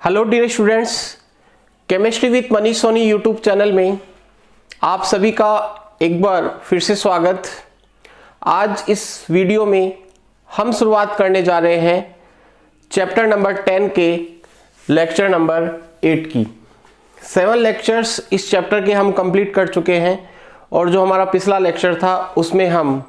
Hello dear students, chemistry with Manish Soni YouTube channel में आप सभी का एक बार फिर से स्वागत। आज इस वीडियो में हम शुरुआत करने जा रहे हैं चैप्टर नंबर 10 के लेक्चर नंबर 8 की। 7 लेक्चर्स इस चैप्टर के हम कंप्लीट कर चुके हैं और जो हमारा पिछला लेक्चर था उसमें हम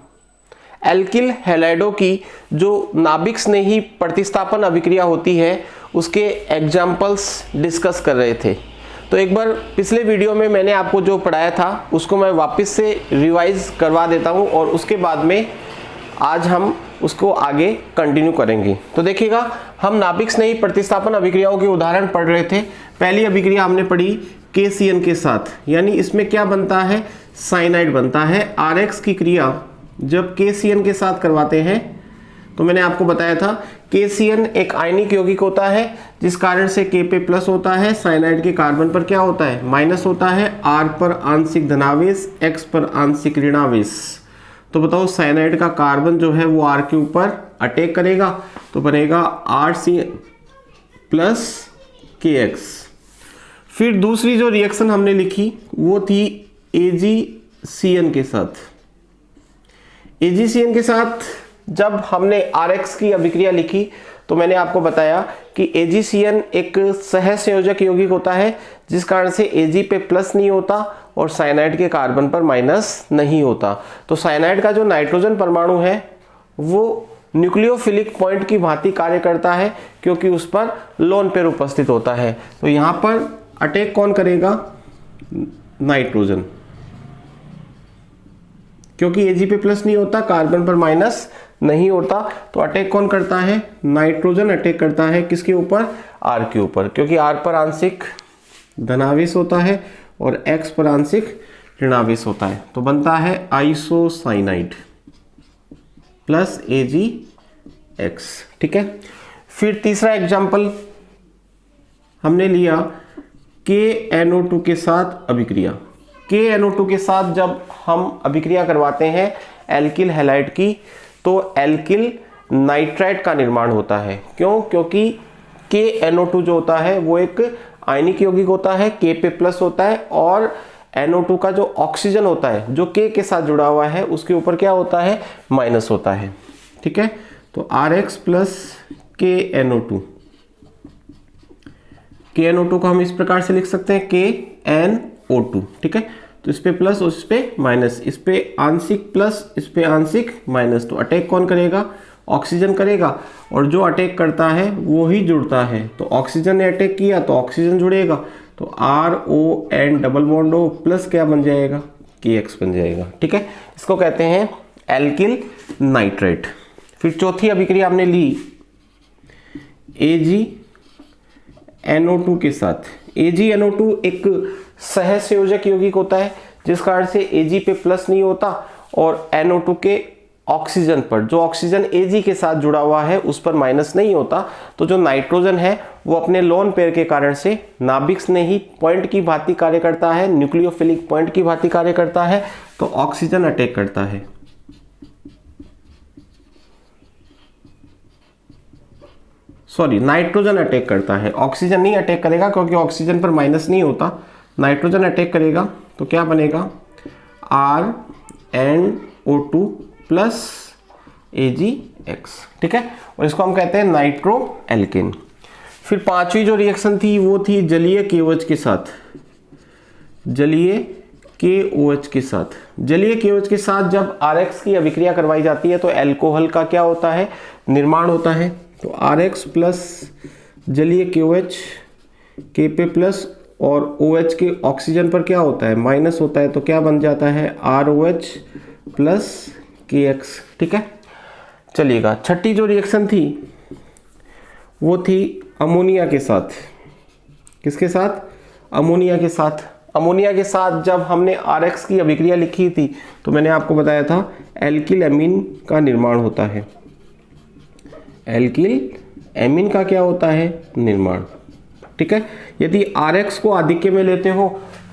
एल्किल हैलाइडों की जो नाभिक स्नेही प्रतिस्थापन अभिक्रिया होती है उसके एग्जाम्पल्स डिस्कस कर रहे थे। तो एक बार पिछले वीडियो में मैंने आपको जो पढ़ाया था उसको मैं वापस से रिवाइज करवा देता हूं और उसके बाद में आज हम उसको आगे कंटिन्यू करेंगे। तो देखिएगा, हम नाभिक स्नेही प्रतिस्थापन अभिक्रियाओं के उदाहरण पढ़ रहे थे। पहली अभिक्रिया हमने पढ़ी KCN के साथ, यानी इसमें क्या बनता है, साइनाइड बनता है। RX की क्रिया जब KCN के साथ करवाते हैं तो मैंने आपको बताया था KCN एक आयनिक यौगिक होता है जिस कारण से K पे प्लस होता है, साइनाइड के कार्बन पर क्या होता है, माइनस होता है। R पर आंशिक धनावेश, X पर आंशिक ऋणावेश। तो बताओ साइनाइड का कार्बन जो है वो R के ऊपर अटैक करेगा तो बनेगा RC प्लस KX। फिर दूसरी जो रिएक्शन हमने लिखी वो थी AgCN के साथ। AgCN के साथ जब हमने RX की अभिक्रिया लिखी तो मैंने आपको बताया कि AgCN एक सहसंयोजक यौगिक होता है जिस कारण से Ag पे प्लस नहीं होता और साइनाइड के कार्बन पर माइनस नहीं होता। तो साइनाइड का जो नाइट्रोजन परमाणु है वो न्यूक्लियोफिलिक पॉइंट की भांति कार्य करता है क्योंकि उस पर लोन पेयर उपस्थित होता है। तो यहाँ पर अटैक कौन करेगा, नाइट्रोजन, क्योंकि Ag पे प्लस नहीं होता, कार्बन पर माइनस नहीं होता। तो अटैक कौन करता है, नाइट्रोजन अटैक करता है किसके ऊपर, R के ऊपर, क्योंकि R पर आंशिक धनावेश होता है और X पर आंशिक ऋणावेश होता है। तो बनता है आइसोसाइनाइड प्लस AgX। ठीक है। फिर तीसरा एग्जाम्पल हमने लिया KNO2 के साथ अभिक्रिया। KNO2 के साथ जब हम अभिक्रिया करवाते हैं एल्किल हैलाइड की तो एल्किल नाइट्राइट का निर्माण होता है। क्यों? क्योंकि KNO2 जो होता है वो एक आयनिक यौगिक होता है, K पे प्लस होता है और NO2 का जो ऑक्सीजन होता है जो K के साथ जुड़ा हुआ है उसके ऊपर क्या होता है, माइनस होता है। ठीक है। तो RX प्लस KNO2, KNO2 को हम इस प्रकार से लिख सकते हैं KNO2। ठीक है। तो इस पे प्लस और इस पे माइनस, इस पे आंशिक प्लस इस पे आंशिक माइनस। तो अटैक कौन करेगा, ऑक्सीजन करेगा और जो अटैक करता है वो ही जुड़ता है। तो ऑक्सीजन ने अटैक किया तो ऑक्सीजन जुड़ेगा तो RON double bond O plus क्या बन जाएगा, KX बन जाएगा। ठीक है। इसको कहते हैं एल्किल नाइट्राइट। फिर चौथी अभिक्रिया हमने ली AgNO2 के साथ। AgNO2 एक सहसंयोजक यौगिक होता है जिस कारण से Ag पे प्लस नहीं होता और NO2 के ऑक्सीजन पर, जो ऑक्सीजन Ag के साथ जुड़ा हुआ है उस पर माइनस नहीं होता। तो जो नाइट्रोजन है वो अपने लोन पेयर के कारण से नाभिक स्नेही पॉइंट की भांति कार्य करता है, न्यूक्लियोफिलिक पॉइंट की भांति कार्य करता है। तो ऑक्सीजन अटैक करता है, सॉरी नाइट्रोजन अटैक करता है, ऑक्सीजन नहीं अटैक करेगा क्योंकि ऑक्सीजन पर माइनस नहीं होता। नाइट्रोजन अटैक करेगा तो क्या बनेगा, RNO2 प्लस AgX। ठीक है। और इसको हम कहते हैं नाइट्रो एल्केन। फिर पांचवी जो रिएक्शन थी वो थी जलीय KOH के साथ। जलीय KOH के साथ, जलीय KOH के साथ जब RX की अभिक्रिया करवाई जाती है तो अल्कोहल का क्या होता है, निर्माण होता है। तो RX प्लस जलीय KOH, K पे प्लस और OH के ऑक्सीजन पर क्या होता है, माइनस होता है। तो क्या बन जाता है, ROH प्लस KX। ठीक है। चलिएगा, छठी जो रिएक्शन थी वो थी अमोनिया के साथ। किसके साथ, अमोनिया के साथ। अमोनिया के साथ जब हमने RX की अभिक्रिया लिखी थी तो मैंने आपको बताया था एल्किल एमीन का निर्माण होता है। एल्किल एमीन का क्या होता है, निर्माण। ठीक है। यदि RX को आधिक्य में लेते हो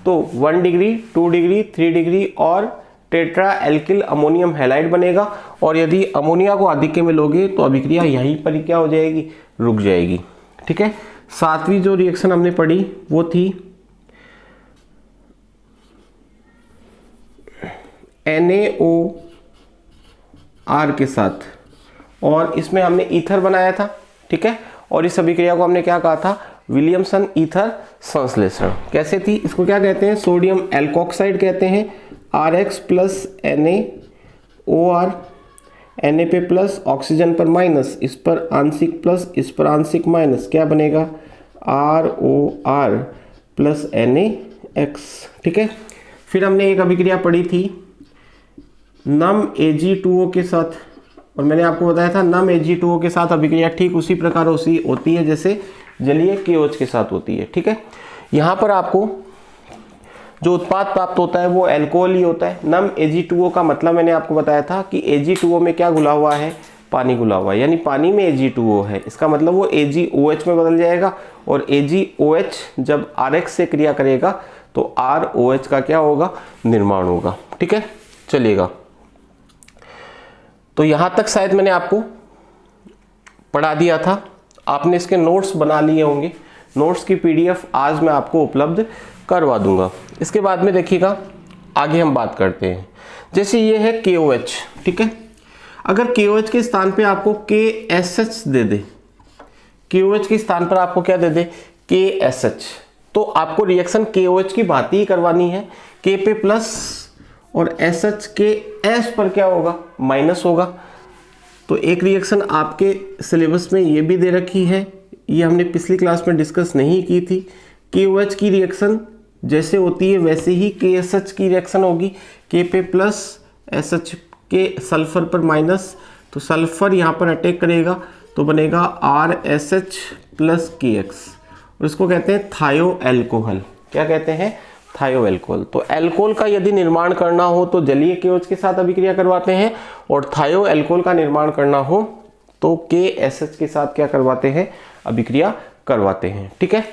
तो 1 डिग्री, 2 डिग्री, 3 डिग्री और टेट्रा एल्किल अमोनियम हैलाइड बनेगा। और यदि अमोनिया को आधिक्य में लोगे तो अभिक्रिया यहीं पर क्या हो जाएगी, रुक जाएगी। ठीक है। सातवीं जो रिएक्शन हमने पढ़ी वो थी NaOR के साथ, और इसमें हमने ईथर बनाया था, ठीक है। और इस अभिक्रिया को हमने क्या कहा था, विलियमसन ईथर संश्लेषण। कैसे थी, इसको क्या कहते हैं, सोडियम एल्कोक्साइड कहते हैं। Rx प्लस NaOR, Na पे प्लस, ऑक्सीजन पर माइनस, इस पर आंशिक प्लस, इस पर आंशिक माइनस, क्या बनेगा ROR प्लस NaX, ठीक है। फिर हमने एक अभिक्रिया पढ़ी थी नम Ag2O के साथ, और मैंने आपको बताया था नम Ag2O के साथ अभिक्रिया ठीक उसी प्रकार होती है जैसे जलीय KOH के साथ होती है, ठीक है। यहाँ पर आपको जो उत्पाद प्राप्त होता है वो अल्कोहल ही होता है। नम Ag2O का मतलब मैंने आपको बताया था कि Ag2O में क्या घुला हुआ है, पानी घुला हुआ है, यानी पानी में Ag2O है, इसका मतलब वो AgOH में बदल जाएगा, और AgOH जब Rx से क्रिया करेगा तो ROH का क्या होगा, निर्माण होगा, ठीक है, चलिएगा। तो यहाँ तक शायद मैंने आपको पढ़ा दिया था, आपने इसके नोट्स बना लिए होंगे। नोट्स की PDF आज मैं आपको उपलब्ध करवा दूंगा। इसके बाद में देखिएगा आगे हम बात करते हैं। जैसे ये है KOH, ठीक है। अगर KOH के स्थान पे आपको KSH दे दे, KOH के स्थान पर आपको क्या दे दे, KSH, तो आपको रिएक्शन KOH की भांति ही करवानी है। K पे प्लस और SH के S पर क्या होगा, माइनस होगा। तो एक रिएक्शन आपके सिलेबस में ये भी दे रखी है, ये हमने पिछली क्लास में डिस्कस नहीं की थी। KOH की रिएक्शन जैसे होती है वैसे ही KSH की रिएक्शन होगी। K पे प्लस, SH के सल्फर पर माइनस, तो सल्फर यहाँ पर अटैक करेगा तो बनेगा RSH प्लस KX, और इसको कहते हैं थायो एल्कोहल। क्या कहते हैं, थायो एल्कोहल। तो एल्कोहल का यदि निर्माण करना हो तो जलीय KOH के साथ अभिक्रिया करवाते हैं, और थायो एल्कोहल का निर्माण करना हो तो KSH के साथ क्या करवाते हैं, अभिक्रिया करवाते हैं, ठीक है।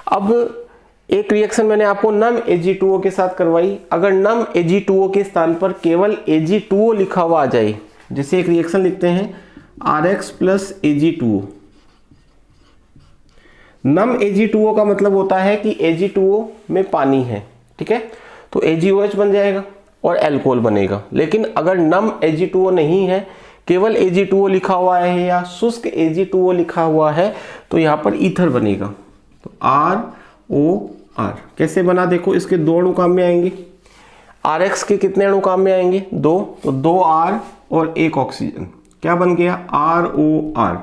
अब एक रिएक्शन मैंने आपको नम Ag2O के साथ करवाई। अगर नम Ag2O के स्थान पर केवल Ag2O लिखा हुआ आ जाए, जैसे एक रिएक्शन लिखते हैं Rx प्लस Ag2O। नम Ag2O का मतलब होता है कि Ag2O में पानी है, ठीक है, तो AgOH बन जाएगा और एल्कोहल बनेगा। लेकिन अगर नम Ag2O नहीं है, केवल Ag2O लिखा हुआ है या शुष्क Ag2O लिखा हुआ है, तो यहाँ पर ईथर बनेगा। तो ROR कैसे बना, देखो इसके दो अणु काम में आएंगे। Rx के कितने अणु काम में आएंगे, दो, तो 2 R और 1 ऑक्सीजन, क्या बन गया ROR।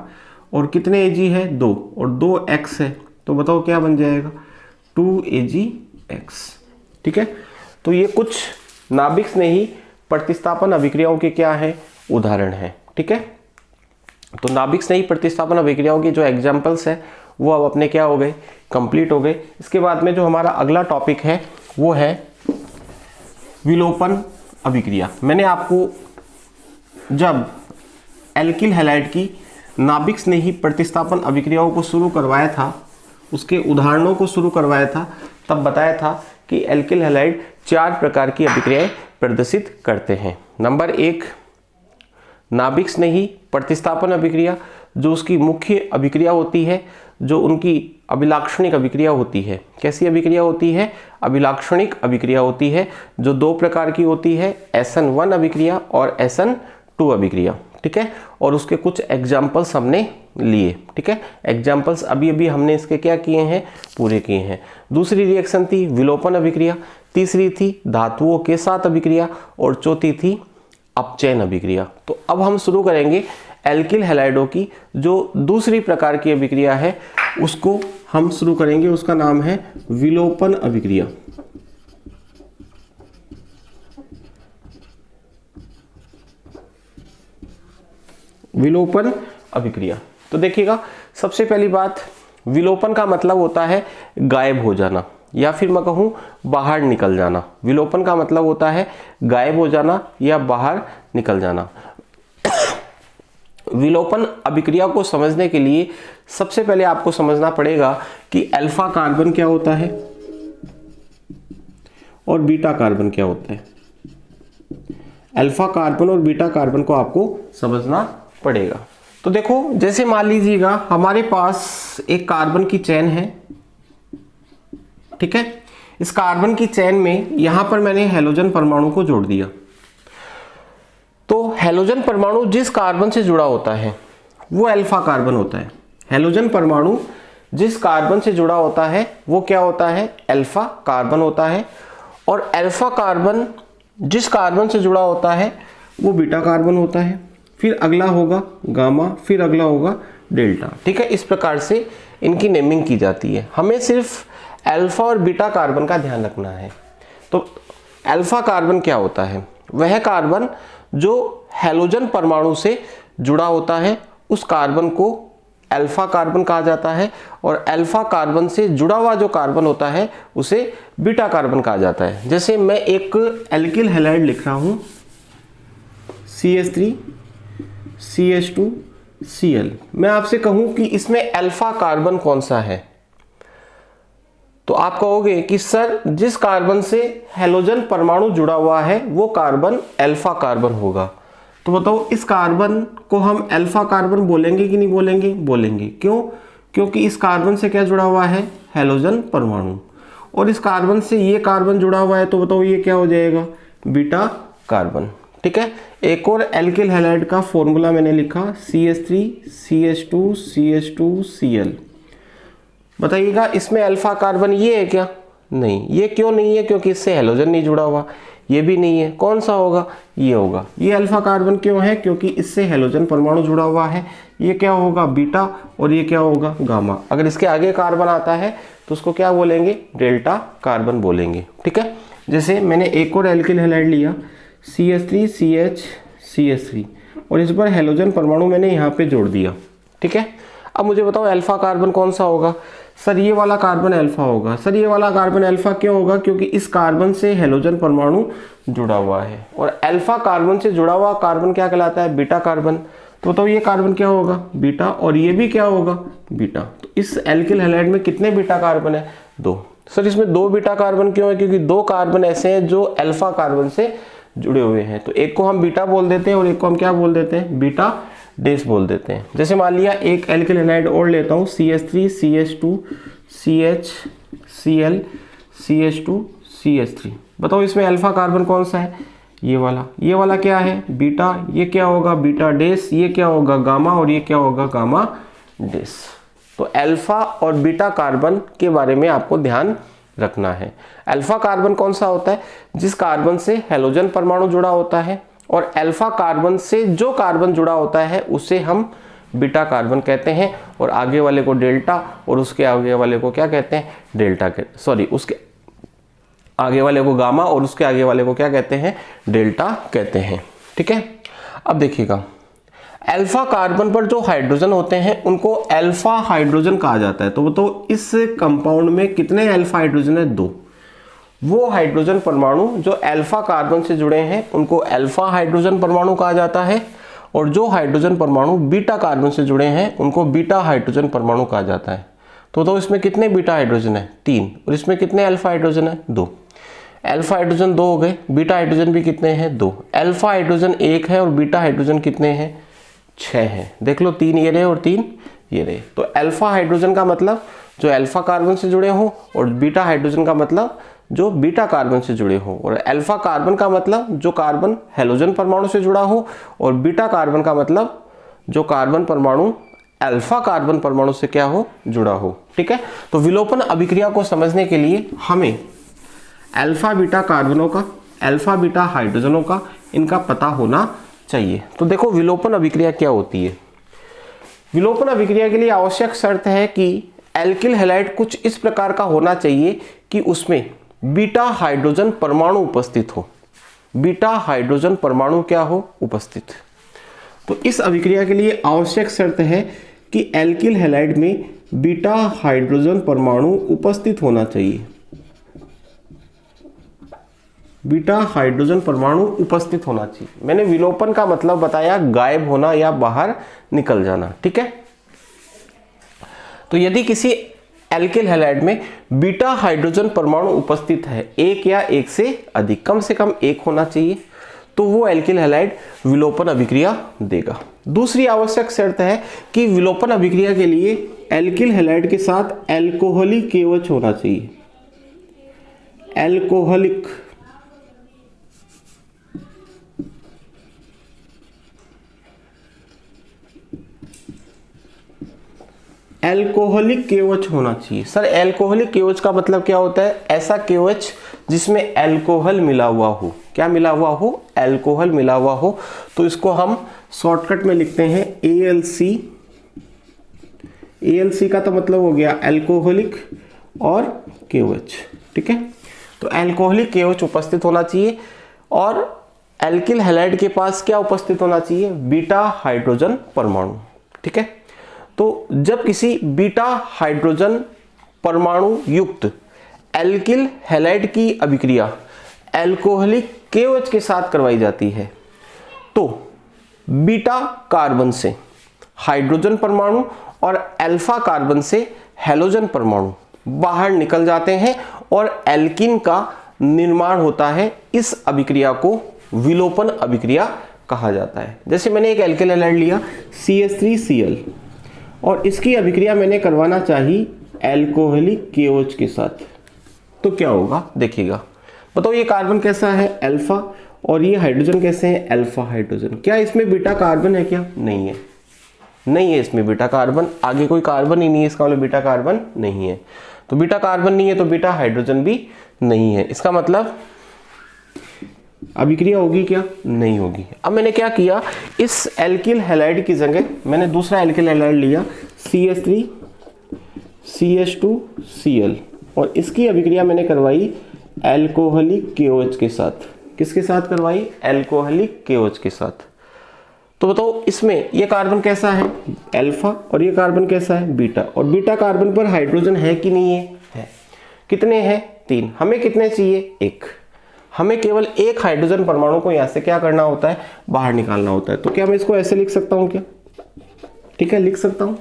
और कितने Ag है, 2, और 2 X है, तो बताओ क्या बन जाएगा, 2AgX, ठीक है। तो ये कुछ नाभिक में ही प्रतिस्थापन अभिक्रियाओं के क्या है, उदाहरण है, ठीक है। तो नाभिक से ही प्रतिस्थापन अभिक्रियाओं की जो एग्जाम्पल्स है वो अब अपने क्या हो गए, कंप्लीट हो गए। इसके बाद में जो हमारा अगला टॉपिक है वो है विलोपन अभिक्रिया। मैंने आपको जब एल्किल हैलाइड की नाभिक ने ही प्रतिस्थापन अभिक्रियाओं को शुरू करवाया था, उसके उदाहरणों को शुरू करवाया था, तब बताया था कि एल्किल हैलाइड 4 प्रकार की अभिक्रियाएं प्रदर्शित करते हैं। नंबर 1 नाभिक ने ही प्रतिस्थापन अभिक्रिया, जो उसकी मुख्य अभिक्रिया होती है, जो उनकी अभिलाक्षणिक अभिक्रिया होती है। कैसी अभिक्रिया होती है, अभिलाक्षणिक अभिक्रिया होती है, जो 2 प्रकार की होती है, SN1 अभिक्रिया और SN2 अभिक्रिया, ठीक है। और उसके कुछ एग्जाम्पल्स हमने लिए, ठीक है। एग्जाम्पल्स अभी अभी हमने इसके क्या किए हैं, पूरे किए हैं। दूसरी रिएक्शन थी विलोपन अभिक्रिया, तीसरी थी धातुओं के साथ अभिक्रिया, और चौथी थी अपचयन अभिक्रिया। तो अब हम शुरू करेंगे एल्किल हैलाइडों की जो दूसरी प्रकार की अभिक्रिया है, उसको हम शुरू करेंगे। उसका नाम है विलोपन अभिक्रिया। विलोपन अभिक्रिया, तो देखिएगा सबसे पहली बात, विलोपन का मतलब होता है गायब हो जाना, या फिर मैं कहूँ बाहर निकल जाना। विलोपन का मतलब होता है गायब हो जाना या बाहर निकल जाना। विलोपन अभिक्रिया को समझने के लिए सबसे पहले आपको समझना पड़ेगा कि अल्फा कार्बन क्या होता है और बीटा कार्बन क्या होता है। अल्फा कार्बन और बीटा कार्बन को आपको समझना पड़ेगा। तो देखो जैसे मान लीजिएगा हमारे पास एक कार्बन की चेन है, ठीक है। इस कार्बन की चेन में यहां पर मैंने हैलोजन परमाणु को जोड़ दिया। तो हैलोजन परमाणु जिस कार्बन से जुड़ा होता है वो अल्फा कार्बन होता है। हैलोजन परमाणु जिस कार्बन से जुड़ा होता है वो क्या होता है, अल्फा कार्बन होता है। और अल्फा कार्बन जिस कार्बन से जुड़ा होता है वो बीटा कार्बन होता है। फिर अगला होगा गामा, फिर अगला होगा डेल्टा, ठीक है। इस प्रकार से इनकी नेमिंग की जाती है। हमें सिर्फ अल्फा और बीटा कार्बन का ध्यान रखना है। तो अल्फा कार्बन क्या होता है, वह कार्बन जो हैलोजन परमाणु से जुड़ा होता है उस कार्बन को अल्फा कार्बन कहा जाता है। और अल्फा कार्बन से जुड़ा हुआ जो कार्बन होता है उसे बीटा कार्बन कहा जाता है। जैसे मैं एक एल्किल हैलाइड लिख रहा हूं CH3 CH2 Cl, मैं आपसे कहूं कि इसमें अल्फा कार्बन कौन सा है, तो आप कहोगे कि सर जिस कार्बन से हैलोजन परमाणु जुड़ा हुआ है वो कार्बन अल्फा कार्बन होगा। तो बताओ इस कार्बन को हम अल्फा कार्बन बोलेंगे कि नहीं बोलेंगे? बोलेंगे। क्यों? क्योंकि इस कार्बन से क्या जुड़ा हुआ है, हैलोजन परमाणु। और इस कार्बन से ये कार्बन जुड़ा हुआ है, तो बताओ ये क्या हो जाएगा, बीटा कार्बन, ठीक है। एक और एल्किल हैलाइड का फॉर्मूला मैंने लिखा CH3 CH2 CH2 Cl। बताइएगा इसमें अल्फा कार्बन ये है क्या? नहीं। ये क्यों नहीं है? क्योंकि इससे हैलोजन नहीं जुड़ा हुआ। ये भी नहीं है। कौन सा होगा? ये होगा। ये अल्फा कार्बन क्यों है? क्योंकि इससे हैलोजन परमाणु जुड़ा हुआ है। ये क्या होगा, बीटा, और ये क्या होगा, गामा। अगर इसके आगे कार्बन आता है तो उसको क्या बोलेंगे, डेल्टा कार्बन बोलेंगे, ठीक है। जैसे मैंने एक और एल्किल हैलाइड लिया CH3 CH CH3 और इस पर हैलोजन परमाणु मैंने यहाँ पे जोड़ दिया, ठीक है। अब मुझे बताओ अल्फा कार्बन कौन सा होगा? सर ये वाला कार्बन अल्फा होगा। सर ये वाला कार्बन अल्फा क्यों होगा? क्योंकि इस कार्बन से हैलोजन परमाणु जुड़ा हुआ है। और अल्फा कार्बन से जुड़ा हुआ कार्बन क्या कहलाता है, बीटा कार्बन। तो ये कार्बन क्या होगा, बीटा, और ये भी क्या होगा, बीटा। तो इस एल्किल हैलाइड में कितने बीटा कार्बन है, 2। सर इसमें 2 बीटा कार्बन क्यों है? क्योंकि 2 कार्बन ऐसे हैं जो अल्फा कार्बन से जुड़े हुए हैं। तो एक को हम बीटा बोल देते हैं और एक को हम क्या बोल देते हैं, बीटा डेस बोल देते हैं। जैसे मान लिया एक एल्किल हैलाइड और लेता हूँ CH3 CH2 CH Cl CH2 CH3। बताओ इसमें अल्फा कार्बन कौन सा है, ये वाला क्या है, बीटा। ये क्या होगा, बीटा डेस। ये क्या होगा, गामा, और ये क्या होगा, गामा डेस। तो अल्फा और बीटा कार्बन के बारे में आपको ध्यान रखना है। अल्फा कार्बन कौन सा होता है, जिस कार्बन से हैलोजन परमाणु जुड़ा होता है। और अल्फा कार्बन से जो कार्बन जुड़ा होता है उसे हम बीटा कार्बन कहते हैं। और आगे वाले को डेल्टा, और उसके आगे वाले को क्या कहते हैं, डेल्टा उसके आगे वाले को गामा, और उसके आगे वाले को क्या कहते हैं, डेल्टा कहते हैं, ठीक है। अब देखिएगा अल्फा कार्बन पर जो हाइड्रोजन होते हैं उनको अल्फा हाइड्रोजन कहा जाता है। तो बताओ इस कंपाउंड में कितने अल्फा हाइड्रोजन है, 2। वो हाइड्रोजन परमाणु जो अल्फा कार्बन से जुड़े हैं उनको अल्फा हाइड्रोजन परमाणु कहा जाता है। और जो हाइड्रोजन परमाणु बीटा कार्बन से जुड़े हैं उनको बीटा हाइड्रोजन परमाणु कहा जाता है। तो इसमें कितने बीटा हाइड्रोजन है, 3। और इसमें कितने अल्फा हाइड्रोजन है, 2। अल्फा हाइड्रोजन 2 हो गए, बीटा हाइड्रोजन भी कितने हैं, 2। अल्फा हाइड्रोजन 1 है और बीटा हाइड्रोजन कितने हैं, 6 हैं। देख लो 3 ये रहे और 3 ये रहे। तो अल्फा हाइड्रोजन का मतलब जो अल्फा कार्बन से जुड़े हों, और बीटा हाइड्रोजन का मतलब जो बीटा कार्बन से जुड़े हो। और अल्फा कार्बन का मतलब जो कार्बन हैलोजन परमाणु से जुड़ा हो। और बीटा कार्बन का मतलब जो कार्बन परमाणु अल्फा कार्बन परमाणु से क्या हो, जुड़ा हो, ठीक है। तो विलोपन अभिक्रिया को समझने के लिए हमें अल्फा बीटा कार्बनों का, अल्फा बीटा हाइड्रोजनों का, इनका पता होना चाहिए। तो देखो विलोपन अभिक्रिया क्या होती है। विलोपन अभिक्रिया के लिए आवश्यक शर्त है कि एल्किल हैलाइड कुछ इस प्रकार का होना चाहिए कि उसमें बीटा हाइड्रोजन परमाणु उपस्थित हो। बीटा हाइड्रोजन परमाणु क्या हो, उपस्थित। तो इस अभिक्रिया के लिए आवश्यक शर्त है कि एल्किल हैलाइड में बीटा हाइड्रोजन परमाणु उपस्थित होना चाहिए। बीटा हाइड्रोजन परमाणु उपस्थित होना चाहिए। मैंने विलोपन का मतलब बताया, गायब होना या बाहर निकल जाना, ठीक है। तो यदि किसी एल्किल हैलाइड में बीटा हाइड्रोजन परमाणु उपस्थित है, एक या एक से अधिक, कम से कम एक होना चाहिए, तो वो एल्किल हैलाइड विलोपन अभिक्रिया देगा। दूसरी आवश्यक शर्त है कि विलोपन अभिक्रिया के लिए एल्किल हैलाइड के साथ एल्कोहलिक केवच होना चाहिए। एल्कोहलिक केवच होना चाहिए। सर एल्कोहलिक केवच का मतलब क्या होता है? ऐसा केवच जिसमें एल्कोहल मिला हुआ हो। क्या मिला हुआ हो? एल्कोहल मिला हुआ हो। तो इसको हम शॉर्टकट में लिखते हैं ALC। ALC का तो मतलब हो गया एल्कोहलिक और केवच, ठीक है। तो एल्कोहलिक केवच उपस्थित होना चाहिए और एल्किल हैलाइड के पास क्या उपस्थित होना चाहिए? बीटा हाइड्रोजन परमाणु, ठीक है। तो जब किसी बीटा हाइड्रोजन परमाणु युक्त एल्किल हैलाइड की अभिक्रिया एल्कोहलिक केवच के साथ करवाई जाती है तो बीटा कार्बन से हाइड्रोजन परमाणु और अल्फा कार्बन से हैलोजन परमाणु बाहर निकल जाते हैं और एल्कीन का निर्माण होता है। इस अभिक्रिया को विलोपन अभिक्रिया कहा जाता है। जैसे मैंने एक एल्किल हैलाइड लिया CH3Cl और इसकी अभिक्रिया मैंने करवाना चाहिए एल्कोहलिक केओच के साथ, तो क्या होगा देखिएगा। बताओ ये कार्बन कैसा है? अल्फा, और ये हाइड्रोजन कैसे है? Alpha hydrogen. क्या इसमें बीटा कार्बन है? क्या नहीं है, नहीं है इसमें बीटा कार्बन। आगे कोई कार्बन ही नहीं है, इसका मतलब बीटा कार्बन नहीं है। तो बीटा कार्बन नहीं है तो बीटा हाइड्रोजन भी नहीं है। इसका मतलब अभिक्रिया होगी क्या? नहीं होगी। अब मैंने क्या किया, इस एल्किल हैलाइड की जगह मैंने दूसरा एल्किल हैलाइड लिया CH3CH2Cl और इसकी अभिक्रिया मैंने करवाई एल्कोहलिक केओच के साथ। किसके साथ करवाई? एल्कोहलिक केओच के साथ। तो बताओ इसमें ये कार्बन कैसा है? अल्फा, और ये कार्बन कैसा है? बीटा। और बीटा कार्बन पर हाइड्रोजन है कि नहीं है? है। कितने हैं? 3। हमें कितने चाहिए? 1। हमें केवल एक हाइड्रोजन परमाणु को यहां से क्या करना होता है? बाहर निकालना होता है। तो क्या मैं इसको ऐसे लिख सकता हूं क्या? ठीक है, लिख सकता हूं।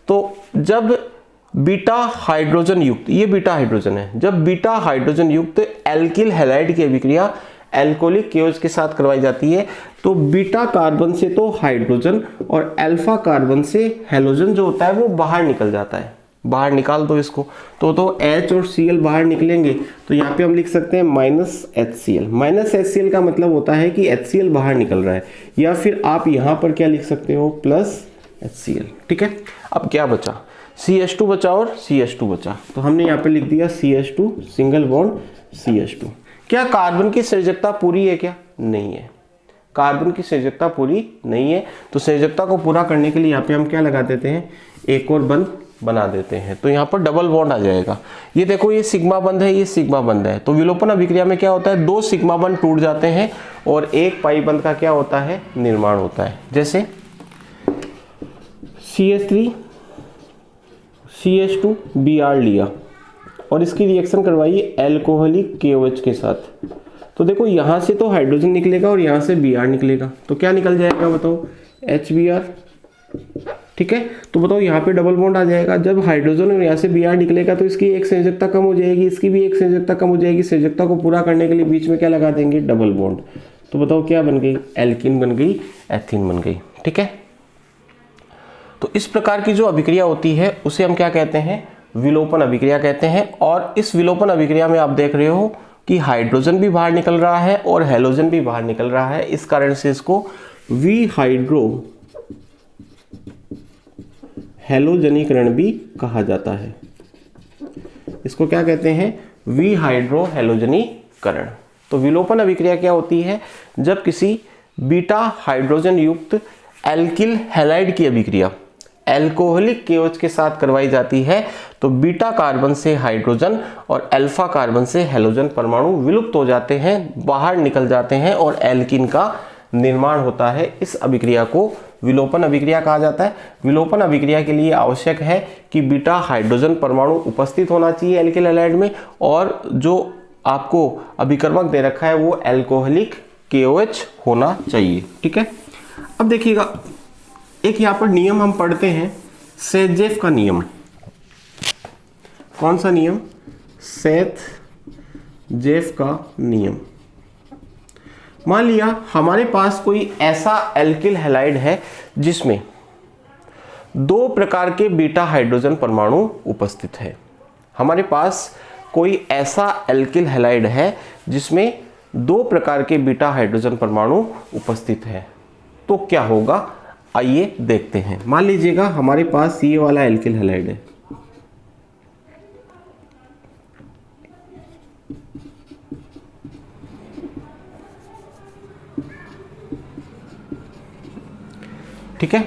तो जब बीटा हाइड्रोजन युक्त, ये बीटा हाइड्रोजन है, जब बीटा हाइड्रोजन युक्त एल्किल हैलाइड की अभिक्रिया एल्कोहलिक केओच के साथ करवाई जाती है तो बीटा कार्बन से तो हाइड्रोजन और अल्फा कार्बन से हैलोजन जो होता है वो बाहर निकल जाता है। बाहर निकाल दो इसको, तो H और Cl बाहर निकलेंगे। तो यहाँ पे हम लिख सकते हैं -HCl। -HCl का मतलब होता है कि HCl बाहर निकल रहा है, या फिर आप यहाँ पर क्या लिख सकते हो? +HCl, ठीक है। अब क्या बचा? CH2 बचा और CH2 बचा, तो हमने यहाँ पे लिख दिया CH2 सिंगल बॉन्ड CH2। क्या कार्बन की संयोजकता पूरी है? क्या नहीं है, कार्बन की संयोजकता पूरी नहीं है। तो संयोजकता को पूरा करने के लिए यहाँ पे हम क्या लगा देते हैं? एक और बंध बना देते हैं। तो यहाँ पर डबल बॉन्ड आ जाएगा। ये देखो, ये सिग्मा बंध है, ये सिग्मा बंध है। तो विलोपन अभिक्रिया में क्या होता है? 2 सिग्मा बंध टूट जाते हैं और एक पाई बंध का क्या होता है? निर्माण होता है। जैसे CH3 CH2 Br लिया और इसकी रिएक्शन करवाइए एल्कोहलिक केओएच के साथ। तो देखो यहाँ से तो हाइड्रोजन निकलेगा और यहाँ से Br निकलेगा, तो क्या निकल जाएगा बताओ? HBr, ठीक है। तो बताओ यहाँ पे डबल बॉन्ड आ जाएगा। जब हाइड्रोजन और यहाँ से Br निकलेगा तो इसकी एक संयोजकता कम हो जाएगी, इसकी भी एक संयोजकता कम हो जाएगी। संयोजकता को पूरा करने के लिए बीच में क्या लगा देंगे? Double bond. तो बताओ क्या बन गई? एल्कीन बन गई, एथीन बन गई, ठीक है। तो इस प्रकार की जो अभिक्रिया होती है उसे हम क्या कहते हैं? विलोपन अभिक्रिया कहते हैं। और इस विलोपन अभिक्रिया में आप देख रहे हो कि हाइड्रोजन भी बाहर निकल रहा है और हैलोजन भी बाहर निकल रहा है। इस कारण से इसको विहाइड्रो हैलोजनीकरण भी कहा जाता है। इसको क्या कहते हैं? विहाइड्रो हैलोजनीकरण। तो विलोपन अभिक्रिया क्या होती है? जब किसी बीटा हाइड्रोजन युक्त एल्किल हैलाइड की अभिक्रिया एल्कोहलिक केओच के साथ करवाई जाती है तो बीटा कार्बन से हाइड्रोजन और अल्फा कार्बन से हैलोजन परमाणु विलुप्त हो जाते हैं, बाहर निकल जाते हैं और एल्कीन का निर्माण होता है। इस अभिक्रिया को विलोपन अभिक्रिया कहा जाता है। विलोपन अभिक्रिया के लिए आवश्यक है कि बीटा हाइड्रोजन परमाणु उपस्थित होना चाहिए एल्किल हैलाइड में, और जो आपको अभिकर्मक दे रखा है वो अल्कोहलिक KOH होना चाहिए, ठीक है। अब देखिएगा, एक यहाँ पर नियम हम पढ़ते हैं, सेजेफ का नियम। कौन सा नियम? सेथ जेफ का नियम। मान लिया हमारे पास कोई ऐसा एल्किल हैलाइड है जिसमें 2 प्रकार के बीटा हाइड्रोजन परमाणु उपस्थित है। हमारे पास कोई ऐसा एल्किल हैलाइड है जिसमें 2 प्रकार के बीटा हाइड्रोजन परमाणु उपस्थित है, तो क्या होगा आइए देखते हैं। मान लीजिएगा हमारे पास ये वाला एल्किल हैलाइड है, ठीक है,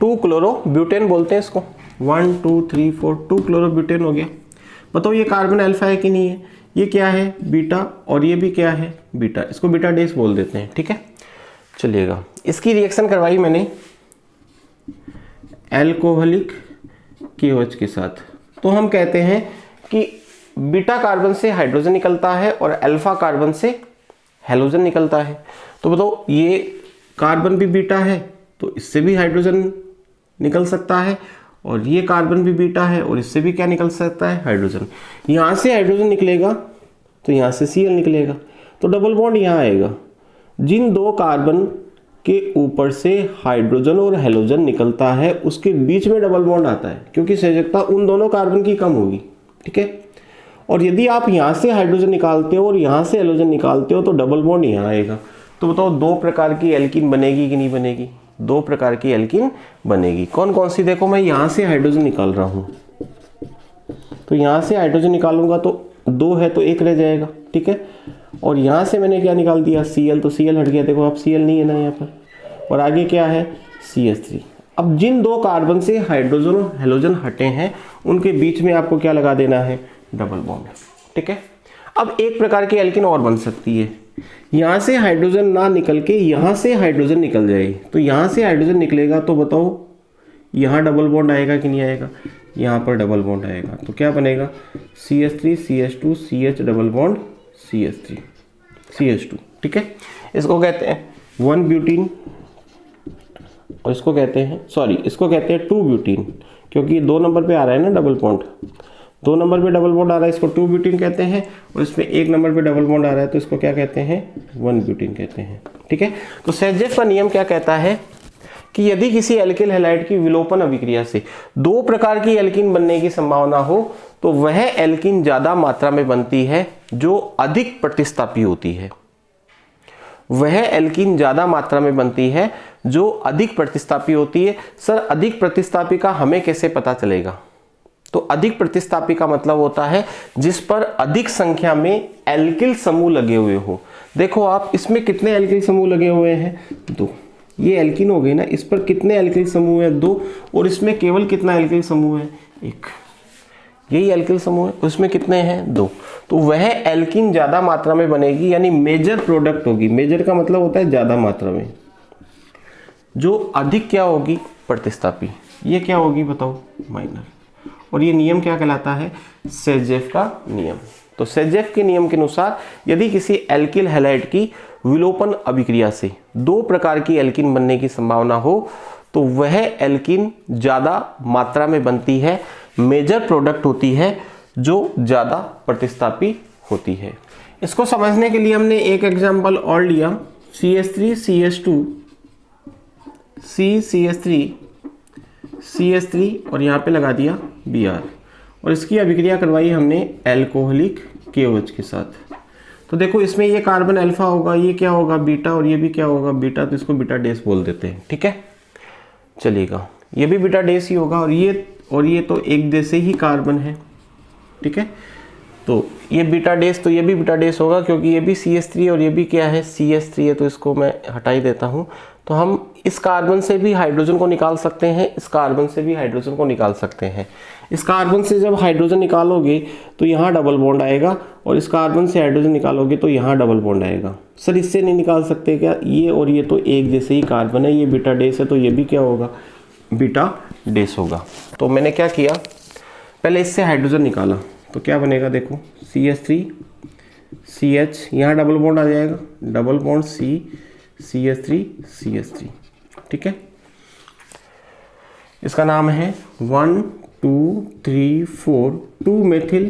2 क्लोरोब्यूटेन बोलते हैं इसको, 1 2 3 4 2 क्लोरोब्यूटेन हो गया। बताओ ये कार्बन अल्फा है कि नहीं है, ये क्या है बीटा और ये भी क्या है बीटा, इसको बीटा डेस बोल देते हैं, ठीक है। चलिएगा इसकी रिएक्शन करवाई मैंने एल्कोहलिक KOH के साथ, तो हम कहते हैं कि बीटा कार्बन से हाइड्रोजन निकलता है और अल्फा कार्बन से हैलोजन निकलता है। तो बताओ ये कार्बन भी बीटा है तो इससे भी हाइड्रोजन निकल सकता है, और ये कार्बन भी बीटा है और इससे भी क्या निकल सकता है हाइड्रोजन। यहाँ से हाइड्रोजन निकलेगा तो यहाँ से Cl निकलेगा, तो डबल बॉन्ड यहाँ आएगा। जिन 2 कार्बन के ऊपर से हाइड्रोजन और हैलोजन निकलता है उसके बीच में डबल बॉन्ड आता है, क्योंकि संयोजकता उन दोनों कार्बन की कम होगी, ठीक है। और यदि आप यहाँ से हाइड्रोजन निकालते हो और यहाँ से हैलोजन निकालते हो तो डबल बॉन्ड यहाँ आएगा। तो बताओ 2 प्रकार की एल्कीन बनेगी कि नहीं बनेगी? 2 प्रकार की एल्कीन बनेगी। कौन कौन सी? देखो मैं यहाँ से हाइड्रोजन निकाल रहा हूँ, तो यहाँ से हाइड्रोजन निकालूंगा तो 2 है तो 1 रह जाएगा, ठीक है। और यहाँ से मैंने क्या निकाल दिया Cl, तो Cl हट गया, देखो अब Cl नहीं है ना यहाँ पर, और आगे क्या है CH3। अब जिन 2 कार्बन से हाइड्रोजन और हैलोजन हटे हैं उनके बीच में आपको क्या लगा देना है? डबल बॉन्ड, ठीक है। अब एक प्रकार की एल्कीन और बन सकती है, यहाँ से हाइड्रोजन ना निकल के यहाँ से हाइड्रोजन निकल जाएगी, तो यहाँ से हाइड्रोजन निकलेगा तो बताओ यहाँ डबल बॉन्ड आएगा कि नहीं आएगा? यहाँ पर डबल बॉन्ड आएगा, तो क्या बनेगा? CH3 CH2 CH double bond CH3 CH2, ठीक है। इसको कहते हैं 1 ब्यूटीन और इसको कहते हैं 2 ब्यूटीन, क्योंकि 2 नंबर पे आ रहा है ना डबल बॉन्ड, 2 नंबर पे डबल बॉन्ड आ रहा है, इसको 2 ब्यूटीन कहते हैं। और इसमें 1 नंबर पे डबल बॉन्ड आ रहा है तो इसको क्या कहते हैं? 1 ब्यूटीन कहते हैं, ठीक है। तो सेजेफ का नियम क्या कहता है कि यदि किसी एल्किल हैलाइड की विलोपन अभिक्रिया से 2 प्रकार की एल्कीन बनने की संभावना हो तो वह एल्कीन ज्यादा मात्रा में बनती है जो अधिक प्रतिस्थापी होती है। वह एल्कीन ज्यादा मात्रा में बनती है जो अधिक प्रतिस्थापी होती है। सर अधिक प्रतिस्थापी का हमें कैसे पता चलेगा? तो अधिक प्रतिस्थापी का मतलब होता है जिस पर अधिक संख्या में एल्किल समूह लगे हुए हो। देखो आप इसमें कितने एल्किल समूह लगे हुए हैं? 2। ये एल्कीन हो गई ना, इस पर कितने एल्किल समूह है? 2। और इसमें केवल कितना एल्किल समूह है? 1। यही एल्किल समूह है, उसमें कितने हैं? 2। तो वह एल्कीन ज्यादा मात्रा में बनेगी, यानी मेजर प्रोडक्ट होगी। मेजर का मतलब होता है ज्यादा मात्रा में, जो अधिक क्या होगी? प्रतिस्थापी। ये क्या होगी बताओ? माइनर। और ये नियम क्या कहलाता है? सेजेफ का नियम। तो सेजेफ के नियम के अनुसार यदि किसी एल्किल हैलाइड की विलोपन अभिक्रिया से 2 प्रकार की एल्कीन बनने की संभावना हो तो वह एल्कीन ज्यादा मात्रा में बनती है, मेजर प्रोडक्ट होती है, जो ज्यादा प्रतिस्थापी होती है। इसको समझने के लिए हमने एक एग्जांपल और लिया, CH3 CH2 CH3 CH3 और यहाँ पे लगा दिया Br, और इसकी अभिक्रिया करवाई हमने एल्कोहलिक KOH के साथ। तो देखो इसमें ये कार्बन अल्फा होगा, ये क्या होगा? बीटा, और ये भी क्या होगा? बीटा, तो इसको बीटा डेस बोल देते हैं, ठीक है। चलिएगा ये भी बीटा डेस ही होगा, और ये तो एक जैसे ही कार्बन है, ठीक है। तो ये बीटा डेस, तो ये भी बीटा डेस होगा, क्योंकि ये भी CH3 और ये भी क्या है? CH3 है, तो इसको मैं हटा ही देता हूँ। तो हम इस कार्बन से भी हाइड्रोजन को निकाल सकते हैं, इस कार्बन से भी हाइड्रोजन को निकाल सकते हैं। इस कार्बन से जब हाइड्रोजन निकालोगे तो यहाँ डबल बॉन्ड आएगा, और इस कार्बन से हाइड्रोजन निकालोगे तो यहाँ डबल बॉन्ड आएगा। सर इससे नहीं निकाल सकते क्या? ये और ये तो एक जैसे ही कार्बन है, ये बीटा डेस है, तो ये भी क्या होगा? बीटा डेस होगा। तो मैंने क्या किया, पहले इससे हाइड्रोजन निकाला, तो क्या बनेगा? देखो CH3 CH, यहाँ डबल बॉन्ड आ जाएगा, डबल बॉन्ड CH3 CH3, ठीक है। इसका नाम है 1 2 3 4 2 methyl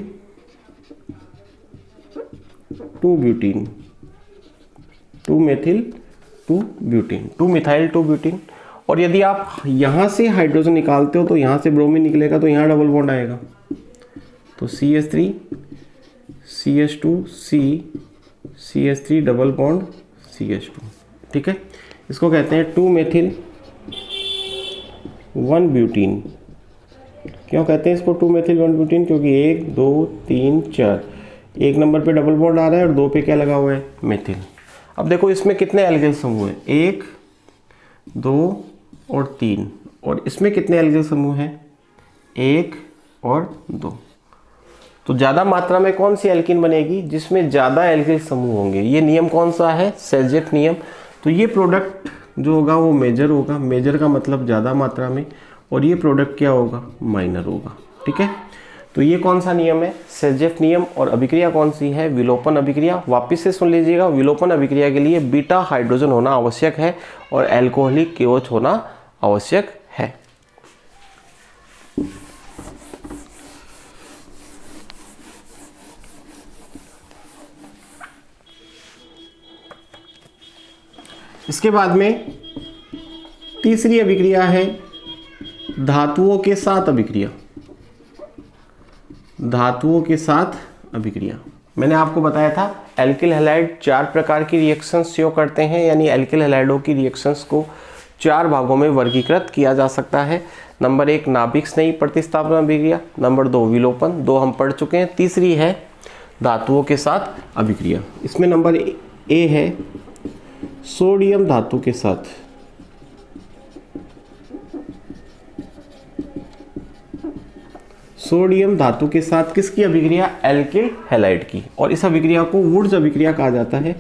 2 butene, 2 methyl 2 butene, 2 methyl 2 butene. और यदि आप यहाँ से हाइड्रोजन निकालते हो तो यहाँ से ब्रोमीन निकलेगा, तो यहाँ डबल बॉन्ड आएगा, तो CH3 CH2 CH3 double bond CH2। ठीक है, इसको कहते हैं 2 मेथिल 1 ब्यूटीन। क्यों कहते हैं इसको 2 मेथिल 1 ब्यूटीन? क्योंकि 1 2 3 4, एक नंबर पे डबल बॉन्ड आ रहा है और 2 पे क्या लगा हुआ है? मेथिल। अब देखो इसमें कितने एल्किल समूह हैं? 1 2 और 3। और इसमें कितने एल्किल समूह हैं? 1 और 2। तो ज़्यादा मात्रा में कौन सी एल्कीन बनेगी? जिसमें ज़्यादा एल्किल समूह होंगे। ये नियम कौन सा है? सेल्ज़ियस नियम। तो ये प्रोडक्ट जो होगा वो मेजर होगा, मेजर का मतलब ज़्यादा मात्रा में, और ये प्रोडक्ट क्या होगा? माइनर होगा। ठीक है, तो ये कौन सा नियम है? सेल्ज़ियस नियम। और अभिक्रिया कौन सी है? विलोपन अभिक्रिया। वापिस से सुन लीजिएगा, विलोपन अभिक्रिया के लिए बीटा हाइड्रोजन होना आवश्यक है और एल्कोहलिक KOH होना आवश्यक है। इसके बाद में तीसरी अभिक्रिया है धातुओं के साथ अभिक्रिया। धातुओं के साथ अभिक्रिया मैंने आपको बताया था एल्किल हैलाइड 4 प्रकार की रिएक्शंस शो करते हैं, यानी एल्किल हैलाइडों की रिएक्शंस को 4 भागों में वर्गीकृत किया जा सकता है। नंबर 1 नाभिक स्नेही प्रतिस्थापन अभिक्रिया, नंबर 2 विलोपन, 2 हम पढ़ चुके हैं, तीसरी है धातुओं के साथ अभिक्रिया। इसमें नंबर ए है सोडियम धातु के साथ। सोडियम धातु के साथ किसकी अभिक्रिया? एल्किल हैलाइड की। और इस अभिक्रिया को वुड्स अभिक्रिया कहा जाता है।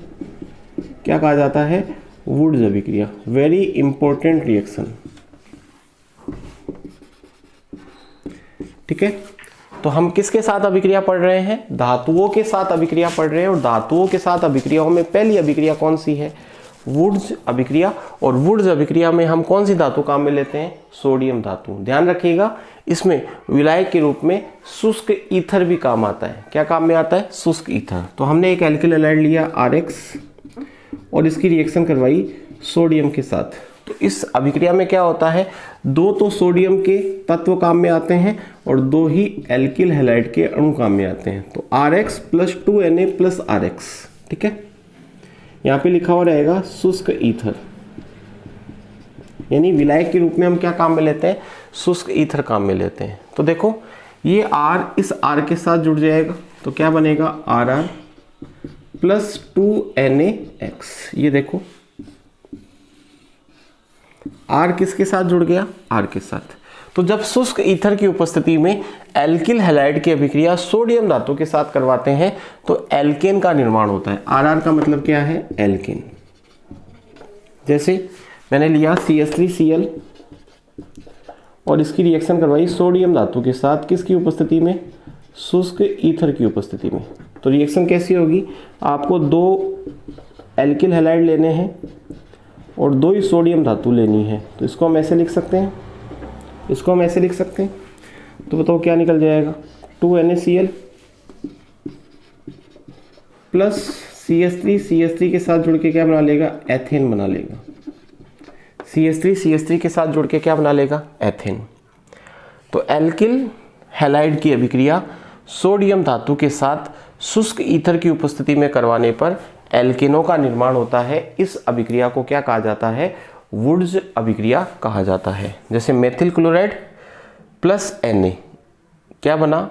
क्या कहा जाता है? वुड्स अभिक्रिया। Very important reaction. ठीक है, तो हम किसके साथ अभिक्रिया पढ़ रहे हैं? धातुओं के साथ अभिक्रिया पढ़ रहे हैं। और धातुओं के साथ अभिक्रियाओं में पहली अभिक्रिया कौन सी है? वुड्स अभिक्रिया। और वुड्स अभिक्रिया में हम कौन सी धातु काम में लेते हैं? सोडियम धातु। ध्यान रखिएगा, इसमें विलायक के रूप में शुष्क ईथर भी काम आता है। क्या काम में आता है? शुष्क ईथर। तो हमने एक एल्किल हैलाइड लिया RX और इसकी रिएक्शन करवाई सोडियम के साथ। तो इस अभिक्रिया में क्या होता है? 2 तो सोडियम के तत्व काम में आते हैं और 2 ही एल्किल हैलाइड के अणु काम में आते हैं। तो RX + 2Na + RX। ठीक है, यहाँ पे लिखा हुआ रहेगा शुष्क ईथर, यानी विलायक के रूप में हम क्या काम में लेते हैं? शुष्क ईथर काम में लेते हैं। तो देखो ये R इस R के साथ जुड़ जाएगा, तो क्या बनेगा? RR + 2NaX। ये देखो R किसके साथ जुड़ गया? R के साथ। तो जब शुष्क ईथर की उपस्थिति में एल्किल हैलाइड की अभिक्रिया सोडियम धातु के साथ करवाते हैं तो एल्केन का निर्माण होता है। RR का मतलब क्या है? एल्केन। जैसे मैंने लिया CH3Cl और इसकी रिएक्शन करवाई सोडियम धातु के साथ, किसकी उपस्थिति में? शुष्क ईथर की उपस्थिति में। तो रिएक्शन कैसी होगी? आपको 2 एल्किल हैलाइड लेने हैं और 2 ही सोडियम धातु लेनी है। तो इसको हम ऐसे लिख सकते हैं, इसको हम ऐसे लिख सकते हैं। तो बताओ क्या निकल जाएगा? 2NaCl प्लस CH3 के साथ जुड़ के क्या बना लेगा? एथेन बना लेगा। CH3 के साथ जुड़ के क्या बना लेगा? एथेन। तो एल्किल हैलाइड की अभिक्रिया सोडियम धातु के साथ शुष्क ईथर की उपस्थिति में करवाने पर एल्केनों का निर्माण होता है। इस अभिक्रिया को क्या कहा जाता है? वुड्स अभिक्रिया कहा जाता है। जैसे मेथिल क्लोराइड प्लस Na क्या बना?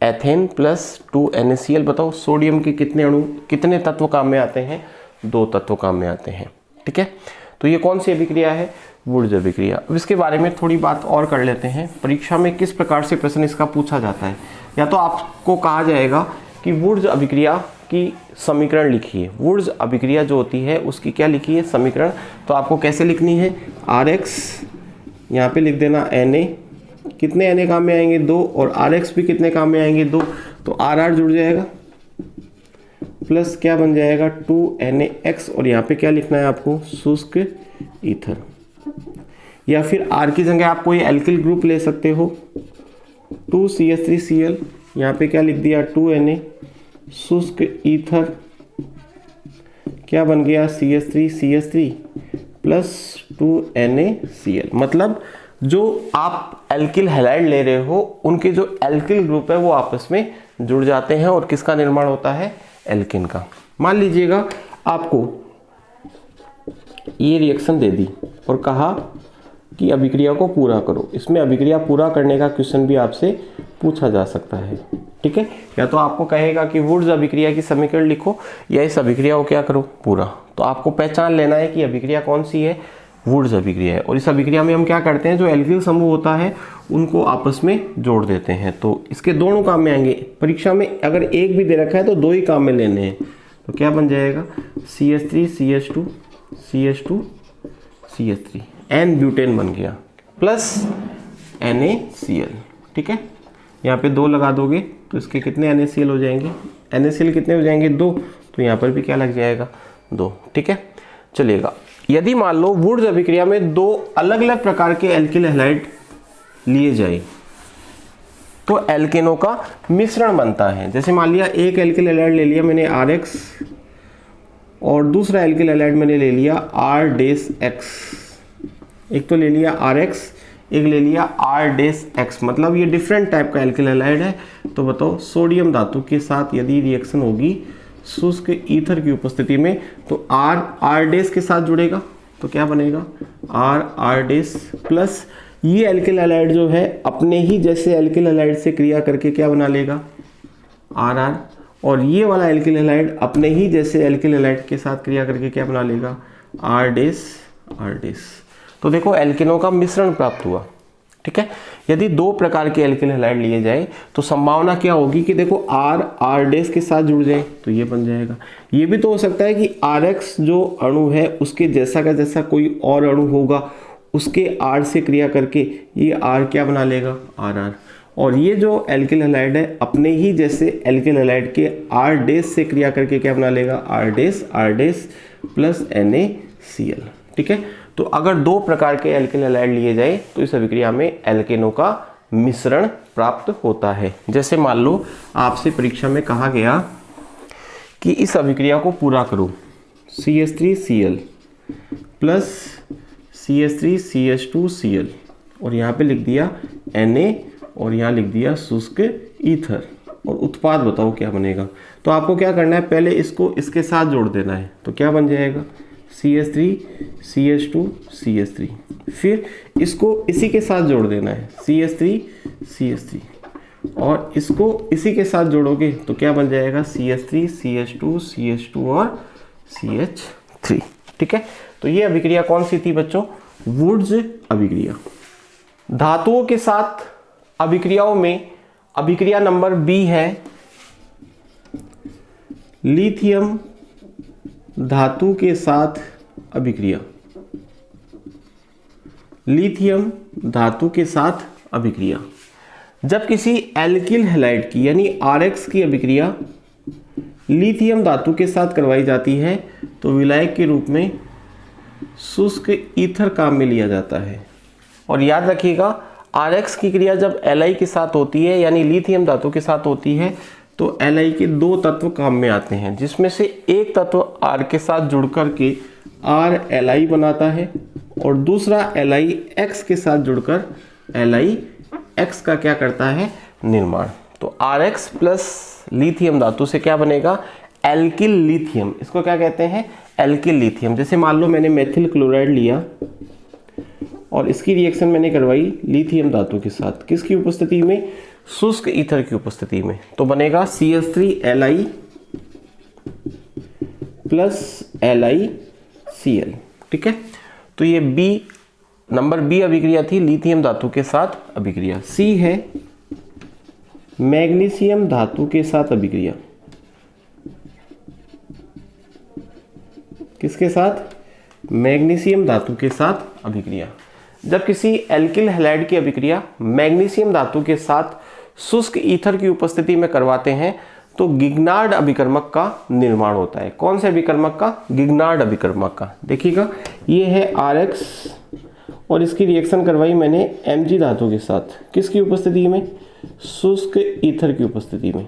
Ethane plus 2NaCl। बताओ सोडियम के कितने अणु, कितने तत्व काम में आते हैं? 2 तत्व काम में आते हैं। ठीक है, तो ये कौन सी अभिक्रिया है? वुड्स अभिक्रिया। अब इसके बारे में थोड़ी बात और कर लेते हैं। परीक्षा में किस प्रकार से प्रश्न इसका पूछा जाता है? या तो आपको कहा जाएगा कि वुड्स अभिक्रिया की समीकरण लिखिए। वुड्स अभिक्रिया जो होती है उसकी क्या लिखिए? समीकरण। तो आपको कैसे लिखनी है? RX यहाँ पे लिख देना Na, कितने Na काम में आएंगे? 2, और RX भी कितने काम में आएंगे? 2। तो RR जुड़ जाएगा प्लस क्या बन जाएगा? 2NaX। और यहाँ पे क्या लिखना है आपको? शुष्क ईथर। या फिर R की जगह आप कोई एल्किल ग्रुप ले सकते हो। 2CH3Cl, यहाँ पे क्या लिख दिया? 2Na, शुष्क ईथर क्या बन गया, CH3 प्लस 2NaCl। मतलब जो आप एल्किल हैलाइड ले रहे हो उनके जो एल्किल ग्रुप है वो आपस में जुड़ जाते हैं और किसका निर्माण होता है, एल्किन का। मान लीजिएगा आपको ये रिएक्शन दे दी और कहा कि अभिक्रिया को पूरा करो। इसमें अभिक्रिया पूरा करने का क्वेश्चन भी आपसे पूछा जा सकता है, ठीक है। या तो आपको कहेगा कि वुड्स अभिक्रिया की समीकरण लिखो या इस अभिक्रिया को क्या करो, पूरा। तो आपको पहचान लेना है कि अभिक्रिया कौन सी है, वुड्स अभिक्रिया है। और इस अभिक्रिया में हम क्या करते हैं, जो एल्किल समूह होता है उनको आपस में जोड़ देते हैं। तो इसके दोनों काम में आएंगे। परीक्षा में अगर एक भी दे रखा है तो दो ही काम में लेने हैं। तो क्या बन जाएगा, CH3 एन ब्यूटेन बन गया प्लस NaCl, ठीक है। यहाँ पे 2 लगा दोगे तो इसके कितने NaCl हो जाएंगे, NaCl कितने हो जाएंगे, 2। तो यहाँ पर भी क्या लग जाएगा, 2, ठीक है। चलिएगा, यदि मान लो वुड्स अभिक्रिया में 2 अलग अलग प्रकार के एल्किल हैलाइड लिए जाए तो एल्केनों का मिश्रण बनता है। जैसे मान लिया एक एल्किल हैलाइड ले लिया मैंने RX और दूसरा एल्किल हैलाइड मैंने ले लिया R-X। एक तो ले लिया RX, एक ले लिया R-X, मतलब ये डिफरेंट टाइप का एल्किल हैलाइड है। तो बताओ, सोडियम धातु के साथ यदि रिएक्शन होगी शुष्क ईथर की उपस्थिति में तो R के साथ जुड़ेगा तो क्या बनेगा, R प्लस ये एल्किल हैलाइड जो है अपने ही जैसे एल्किल हैलाइड से क्रिया करके क्या बना लेगा, RR। और ये वाला एल्किल हैलाइड अपने ही जैसे एल्किल हैलाइड के साथ क्रिया करके क्या बना लेगा, R'। तो देखो एल्किनों का मिश्रण प्राप्त हुआ, ठीक है। यदि 2 प्रकार के एल्किल हैलाइड लिए जाए तो संभावना क्या होगी कि देखो R के साथ जुड़ जाए तो ये बन जाएगा। ये भी तो हो सकता है कि RX जो अणु है उसके जैसा का जैसा कोई और अणु होगा, उसके R से क्रिया करके ये R क्या बना लेगा, RR। और ये जो एल्किल हैलाइड है अपने ही जैसे एल्किल हैलाइड के R' से क्रिया करके क्या बना लेगा, R' प्लस NaCl, ठीक है। तो अगर 2 प्रकार के एल्किल हैलाइड लिए जाए तो इस अभिक्रिया में एल्केनों का मिश्रण प्राप्त होता है। जैसे मान लो आपसे परीक्षा में कहा गया कि इस अभिक्रिया को पूरा करो, CH3Cl प्लस CH3CH2Cl और यहाँ पे लिख दिया Na और यहाँ लिख दिया शुष्क ईथर और उत्पाद बताओ क्या बनेगा। तो आपको क्या करना है, पहले इसको इसके साथ जोड़ देना है। तो क्या बन जाएगा, CH3CH2CH3, फिर इसको इसी के साथ जोड़ देना है, CH3 और इसको इसी के साथ जोड़ोगे तो क्या बन जाएगा, CH3 और CH3, ठीक है। तो ये अभिक्रिया कौन सी थी बच्चों, वुड्स अभिक्रिया। धातुओं के साथ अभिक्रियाओं में अभिक्रिया नंबर B है लिथियम धातु के साथ अभिक्रिया। लिथियम धातु के साथ अभिक्रिया जब किसी एल्किल हैलाइड की यानी RX की अभिक्रिया लिथियम धातु के साथ करवाई जाती है तो विलायक के रूप में शुष्क ईथर काम में लिया जाता है। और याद रखिएगा RX की क्रिया जब Li के साथ होती है यानी लिथियम धातु के साथ होती है तो Li के 2 तत्व काम में आते हैं, जिसमें से एक तत्व R के साथ जुड़ करके RLi बनाता है और दूसरा LiX के साथ जुड़कर LiX का क्या करता है, निर्माण। तो RX प्लस लिथियम धातु से क्या बनेगा, एल्किल लिथियम। इसको क्या कहते हैं, एल्किल लिथियम। जैसे मान लो मैंने मेथिल क्लोराइड लिया और इसकी रिएक्शन मैंने करवाई लिथियम धातु के साथ, किसकी उपस्थिति में, शुष्क ईथर की उपस्थिति में। तो बनेगा CH3Li प्लस LiCl, ठीक है। तो ये नंबर B अभिक्रिया थी लिथियम धातु के साथ अभिक्रिया। C है मैग्नीशियम धातु के साथ अभिक्रिया। किसके साथ, मैग्नीशियम धातु के साथ अभिक्रिया। जब किसी एल्किल हैलाइड की अभिक्रिया मैग्नीशियम धातु के साथ शुष्क ईथर की उपस्थिति में करवाते हैं तो गिग्नार्ड अभिकर्मक का निर्माण होता है। कौन से अभिकर्मक का, गिग्नार्ड अभिकर्मक का। देखिएगा ये है RX और इसकी रिएक्शन करवाई मैंने Mg धातु के साथ, किसकी उपस्थिति में, शुष्क ईथर की उपस्थिति में।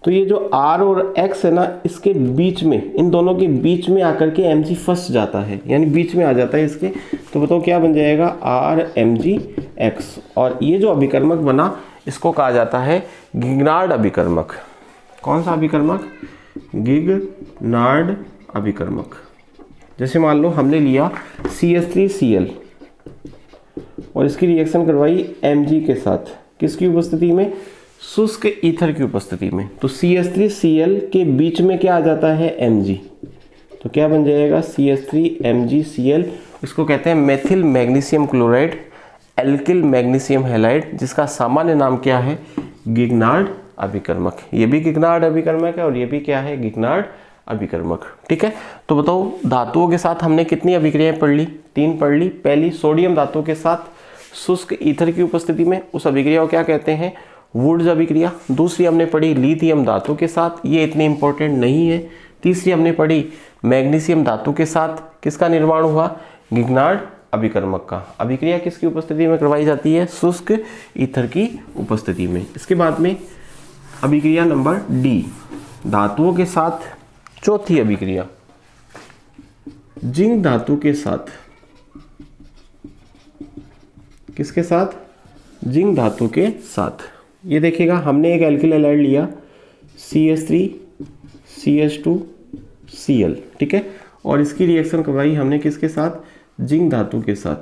तो ये जो R और X है ना, इसके बीच में, इन दोनों के बीच में आकर के Mg फंस जाता है, यानी बीच में आ जाता है इसके। तो बताओ क्या बन जाएगा, RMgX। और ये जो अभिकर्मक बना इसको कहा जाता है गिगनार्ड अभिकर्मक। कौन सा अभिकर्मक, गिगनार्ड अभिकर्मक। जैसे मान लो हमने लिया CH3Cl और इसकी रिएक्शन करवाई Mg के साथ, किसकी उपस्थिति में, शुष्क ईथर की उपस्थिति में। तो CH3Cl के बीच में क्या आ जाता है, Mg। तो क्या बन जाएगा, CH3MgCl। इसको कहते हैं methyl magnesium chloride, alkyl magnesium halide, जिसका सामान्य नाम क्या है, गिगनार्ड अभिकर्मक। ये भी गिगनार्ड अभिकर्मक है और ये भी क्या है, गिगनार्ड अभिकर्मक। ठीक है, तो बताओ धातुओं के साथ हमने कितनी अभिक्रियाएं पढ़ ली, 3 पढ़ ली। पहली सोडियम धातु के साथ शुष्क ईथर की उपस्थिति में, उस अभिक्रिया को क्या कहते हैं, वुड्स अभिक्रिया। दूसरी हमने पढ़ी लिथियम धातु के साथ, ये इतनी इंपॉर्टेंट नहीं है। तीसरी हमने पढ़ी मैग्नीशियम धातु के साथ किसका निर्माण हुआ, गिगनार्ड अभिकर्मक का। अभिक्रिया किसकी उपस्थिति में करवाई जाती है, शुष्क ईथर की उपस्थिति में। इसके बाद में अभिक्रिया नंबर डी, धातुओं के साथ चौथी अभिक्रिया, जिंक धातु के साथ, किसके साथ, जिंक धातु के साथ। ये देखिएगा हमने एक एल्किल हैलाइड लिया CH3CH2Cl, ठीक है, और इसकी रिएक्शन करवाई हमने किसके साथ, जिंक धातु के साथ।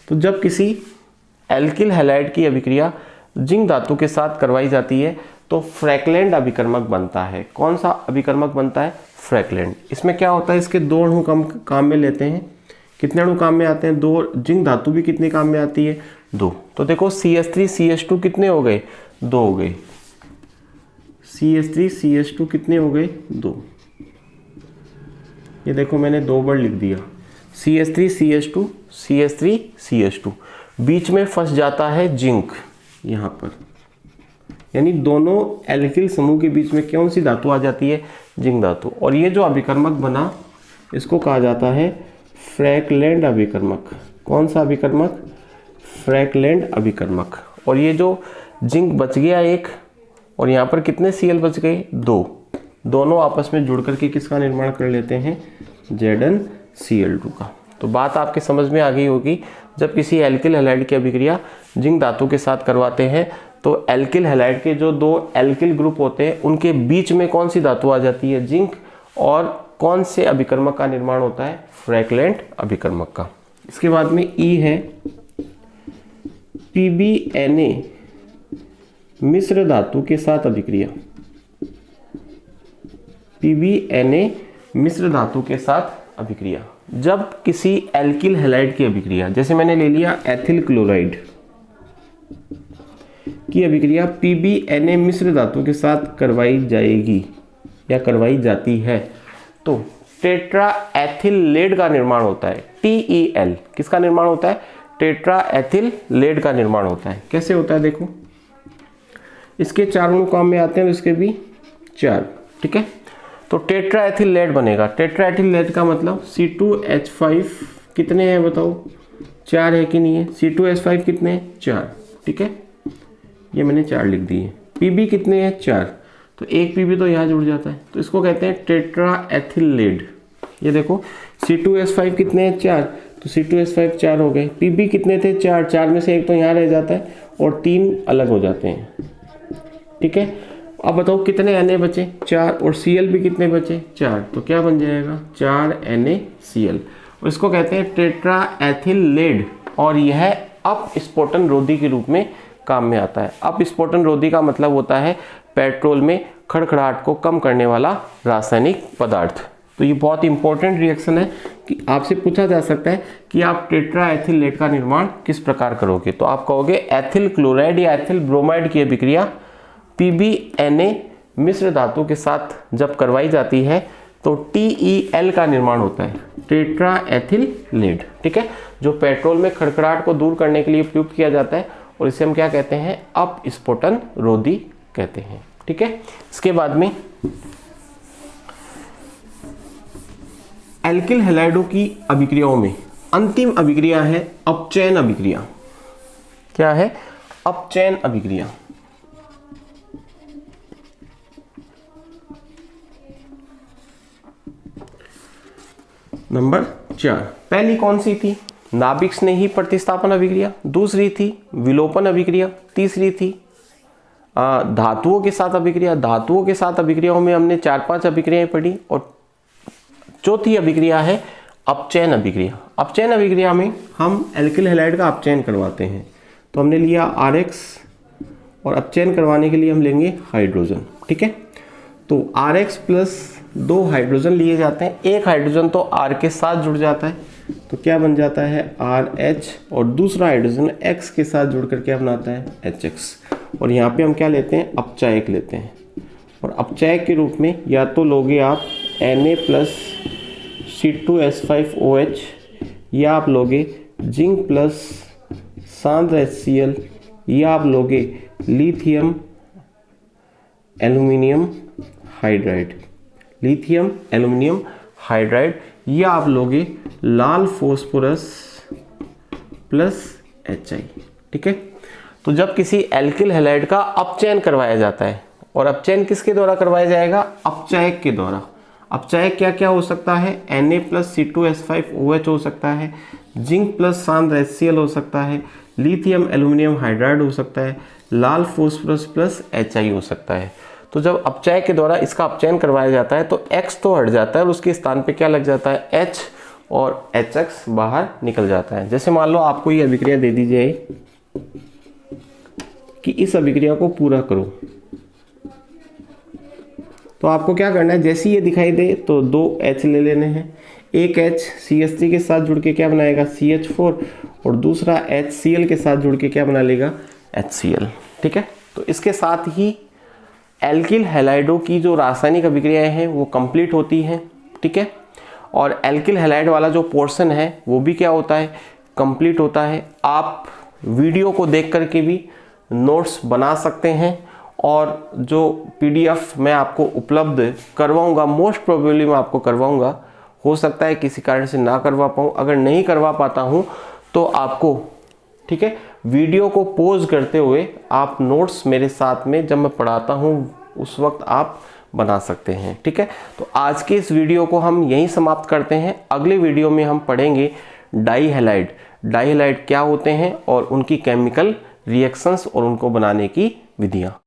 तो जब किसी एल्किल हैलाइड की अभिक्रिया जिंक धातु के साथ करवाई जाती है तो फ्रैकलैंड अभिकर्मक बनता है। कौन सा अभिकर्मक बनता है, फ्रैकलैंड। इसमें क्या होता है, इसके 2 अणु काम में लेते हैं। कितने अणु काम में आते हैं, 2। जिंक धातु भी कितने काम में आती है, 2। तो देखो CH3CH2 कितने हो गए, 2 हो गए। CH3CH2 कितने हो गए, 2। ये देखो मैंने 2 बार लिख दिया, CH3CH2 CH3CH2। बीच में फंस जाता है जिंक यहाँ पर, यानी दोनों एल्किल समूह के बीच में कौन सी धातु आ जाती है, जिंक धातु। और ये जो अभिकर्मक बना इसको कहा जाता है फ्रैकलैंड अभिकर्मक। कौन सा अभिकर्मक, फ्रैकलैंड अभिकर्मक। और ये जो जिंक बच गया एक, और यहाँ पर कितने Cl बच गए, 2। दोनों आपस में जुड़ करके किसका निर्माण कर लेते हैं, ZnCl2 का। तो बात आपके समझ में आ गई होगी। जब किसी एल्किल हैलाइड की अभिक्रिया जिंक धातु के साथ करवाते हैं तो एल्किल हैलाइड के जो 2 एल्किल ग्रुप होते हैं उनके बीच में कौन सी धातु आ जाती है, जिंक, और कौन से अभिकर्मक का निर्माण होता है, फ्रैकलैंड अभिकर्मक का। इसके बाद में ई है PbNa मिश्र धातु के साथ अभिक्रिया। PbNa मिश्र धातु के साथ अभिक्रिया। जब किसी एल्किल हैलाइड की अभिक्रिया, जैसे मैंने ले लिया एथिल क्लोराइड की अभिक्रिया PbNa मिश्र धातु के साथ करवाई जाएगी या करवाई जाती है तो टेट्रा एथिल लेड का निर्माण होता है, TeL। किसका निर्माण होता है, टेट्रा एथिल लेड का निर्माण होता है। कैसे होता है, देखो इसके 4 अणु काम में आते हैं, इसके भी 4, ठीक है। तो टेट्रा एथिल लेड बनेगा। टेट्रा एथिल लेड का मतलब C2H5 कितने हैं बताओ, 4 है कि नहीं है। C2H5 कितने हैं, 4, ठीक है। ये मैंने 4 लिख दिए। Pb कितने हैं, 4, तो एक Pb तो यहाँ जुड़ जाता है, तो इसको कहते हैं टेट्रा एथिल लेड। ये देखो C2H5 कितने हैं, 4, तो C2H5 4 हो गए। Pb कितने थे, 4, 4 में से एक तो यहाँ रह जाता है और 3 अलग हो जाते हैं, ठीक है। अब बताओ कितने Na बचे, 4, और Cl भी कितने बचे, 4, तो क्या बन जाएगा, 4 NaCl। और इसको कहते हैं टेट्रा एथिल लेड, और यह अपस्फोटन रोधी के रूप में काम में आता है। अपस्फोटन रोधी का मतलब होता है पेट्रोल में खड़खड़ाहट को कम करने वाला रासायनिक पदार्थ। तो ये बहुत इंपॉर्टेंट रिएक्शन है कि आपसे पूछा जा सकता है कि आप टेट्रा एथिल लेड का निर्माण किस प्रकार करोगे। तो आप कहोगे एथिल क्लोराइड या एथिल ब्रोमाइड की अभिक्रिया PbNa मिश्र धातु के साथ जब करवाई जाती है तो TeL का निर्माण होता है, टेट्रा एथिल लेड, ठीक है, जो पेट्रोल में खड़खड़ाहट को दूर करने के लिए उपयोग किया जाता है, और इसे हम क्या कहते हैं, अपस्फोटन रोधी कहते हैं, ठीक है। इसके बाद में एल्किल हैलाइडों की अभिक्रियाओं में अंतिम अभिक्रिया है अपचयन अभिक्रिया। क्या है, अपचयन अभिक्रिया। नंबर 4 पहली कौन सी थी? नाभिक स्नेही प्रतिस्थापन अभिक्रिया, दूसरी थी विलोपन अभिक्रिया, तीसरी थी धातुओं के साथ अभिक्रिया। धातुओं के साथ अभिक्रियाओं में हमने 4-5 अभिक्रियाएं पढ़ी और चौथी अभिक्रिया है अपचयन अभिक्रिया। अपचयन अभिक्रिया में हम एल्किल हैलाइड का अपचयन करवाते हैं। तो हमने लिया RX और अपचयन करवाने के लिए हम लेंगे हाइड्रोजन। ठीक है, तो RX प्लस 2 हाइड्रोजन लिए जाते हैं। एक हाइड्रोजन तो R के साथ जुड़ जाता है, तो क्या बन जाता है RH, और दूसरा हाइड्रोजन X के साथ जुड़ कर क्या बनाता है HX। और यहाँ पे हम क्या लेते हैं? अपचायक लेते हैं। और अपचायक के रूप में या तो लोगे आप Na प्लस C2H5OH, या आप लोगे जिंक प्लस सांद्र HCl, या आप लोगे lithium aluminium hydride, lithium aluminium hydride, या आप लोगे लाल फॉस्फोरस प्लस HI। ठीक है, तो जब किसी एल्किल हैलाइड का अपचयन करवाया जाता है, और अपचयन किसके द्वारा करवाया जाएगा? अपचायक के द्वारा। अपचायक क्या क्या हो सकता है? Na प्लस C2H5OH हो सकता है, जिंक प्लस सांद्र HCl हो सकता है, लिथियम एल्यूमिनियम हाइड्राइड हो सकता है, लाल फॉस्फोरस प्लस HI हो सकता है। तो जब अपचायक के द्वारा इसका अपचयन करवाया जाता है तो X तो हट जाता है और उसके स्थान पे क्या लग जाता है? H, और HX बाहर निकल जाता है। जैसे मान लो आपको ये अभिक्रिया दे दी जाए कि इस अभिक्रिया को पूरा करो, तो आपको क्या करना है? जैसे ये दिखाई दे तो 2 H ले लेने हैं। एक H CH3 के साथ जुड़ के क्या बनाएगा? CH4, और दूसरा HCl के साथ जुड़ के क्या बना लेगा? HCl। ठीक है, तो इसके साथ ही एल्किल हैलाइडों की जो रासायनिक अभिक्रियाएं हैं वो कंप्लीट होती हैं। ठीक है, और एल्किल हैलाइड वाला जो पोर्शन है वो भी क्या होता है? कंप्लीट होता है। आप वीडियो को देख करके भी नोट्स बना सकते हैं, और जो PDF मैं आपको उपलब्ध करवाऊंगा, मोस्ट प्रोबेबली मैं आपको करवाऊंगा, हो सकता है किसी कारण से ना करवा पाऊँ। अगर नहीं करवा पाता हूँ तो आपको, ठीक है, वीडियो को पॉज करते हुए आप नोट्स मेरे साथ में जब मैं पढ़ाता हूँ उस वक्त आप बना सकते हैं। ठीक है, तो आज के इस वीडियो को हम यहीं समाप्त करते हैं। अगले वीडियो में हम पढ़ेंगे डाईहैलाइड। डाईहैलाइड क्या होते हैं और उनकी केमिकल रिएक्शंस और उनको बनाने की विधियाँ।